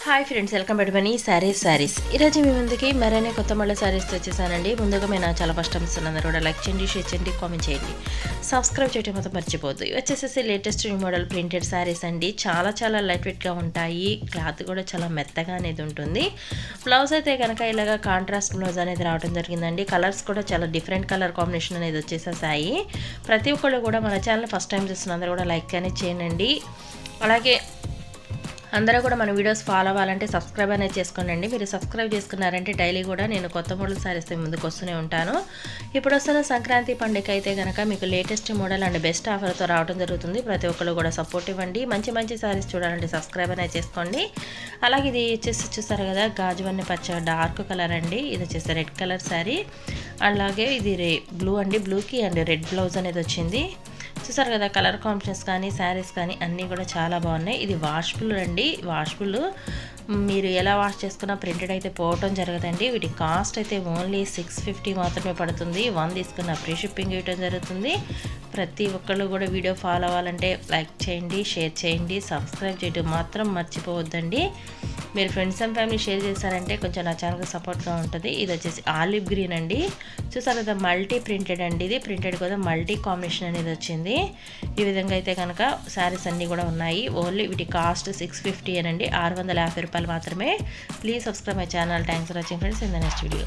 Hi friends, welcome back money saris ఈరోజు మీ ముందుకి మరైనా కొత్త మళ్ళీ సారీస్ వచ్చేసానండి. ముందుగా నేను చాలా ఫస్ట్ టైం ఇస్తున్నాను కూడా లైక్ చేయండి, షేర్ చేయండి, కామెంట్ చేయండి, సబ్స్క్రైబ్ చేయడం మొత్తం మర్చిపోద్దు. ఇవి వచ్చేసేసి latest new model printed saris అండి. చాలా లైట్ వెయిట్గా ఉంటాయి. క్లాత్ కూడా చాలా మెత్తగా అనేది ఉంటుంది. బ్లౌజ్ అయితే కనుక ఇలాగా కాంట్రాస్ట్ బ్లౌజ్ అనేది రావడం జరిగిందండి. కలర్స్ కూడా చాలా డిఫరెంట్ కలర్ కాంబినేషన్ అనేది వచ్చేసేసాయి. ప్రతి ఒక్కళ్ళు కూడా మన ఛానల్ ఫస్ట్ టైం చూస్తున్న అందరూ కూడా లైక్ అనేది చేయండి. అలాగే అందరూ కూడా మన వీడియోస్ ఫాలో అవ్వాలంటే సబ్స్క్రైబ్ అనేది చేసుకోండి. మీరు సబ్స్క్రైబ్ చేసుకున్నారంటే డైలీ కూడా నేను కొత్త మోడల్ సారీస్ ముందుకు వస్తూనే ఉంటాను. ఇప్పుడు వస్తున్న సంక్రాంతి పండుగ అయితే కనుక మీకు లేటెస్ట్ మోడల్ అండ్ బెస్ట్ ఆఫర్తో రావడం జరుగుతుంది. ప్రతి ఒక్కరు కూడా సపోర్ట్ ఇవ్వండి. మంచి సారీస్ చూడాలంటే సబ్స్క్రైబ్ అనేది చేసుకోండి. అలాగే ఇది వచ్చేసి చూస్తారు కదా, గాజువన్ని పచ్చ డార్క్ కలర్ అండి. ఇది వచ్చేసి రెడ్ కలర్ శారీ. అలాగే ఇది బ్లూ అండి. బ్లూకి అండ్ రెడ్ బ్లౌజ్ అనేది వచ్చింది. చూసారు కదా, కలర్ కాంబినేషన్స్ కానీ శారీస్ కానీ అన్నీ కూడా చాలా బాగున్నాయి. ఇది వాష్బుల్ అండి. వాష్బుల్ మీరు ఎలా వాష్ చేసుకున్నా ప్రింటెడ్ అయితే పోవటం జరగదండి. వీటి కాస్ట్ అయితే ఓన్లీ 650 మాత్రమే పడుతుంది. 1 తీసుకున్న ఫ్రీ షిప్పింగ్ ఇవ్వడం జరుగుతుంది. ప్రతి ఒక్కళ్ళు కూడా వీడియో ఫాలో అవ్వాలంటే లైక్ చేయండి, షేర్ చేయండి, సబ్స్క్రైబ్ చేయడం మాత్రం మర్చిపోవద్దండి. మీరు ఫ్రెండ్స్ అండ్ ఫ్యామిలీ షేర్ చేశారంటే కొంచెం నా ఛానల్కి సపోర్ట్గా ఉంటుంది. ఇది వచ్చేసి ఆలివ్ గ్రీన్ అండి. చూసారు కదా, మల్టీ ప్రింటెడ్ అండి. ఇది ప్రింటెడ్ కూడా మల్టీ కాంబినేషన్ అనేది వచ్చింది. ఈ విధంగా అయితే కనుక శారీస్ అన్నీ కూడా ఉన్నాయి. ఓన్లీ వీటి కాస్ట్ 650 అనండి, 650 రూపాయలు మాత్రమే. Please subscribe my channel. Thanks for watching friends. In the next video.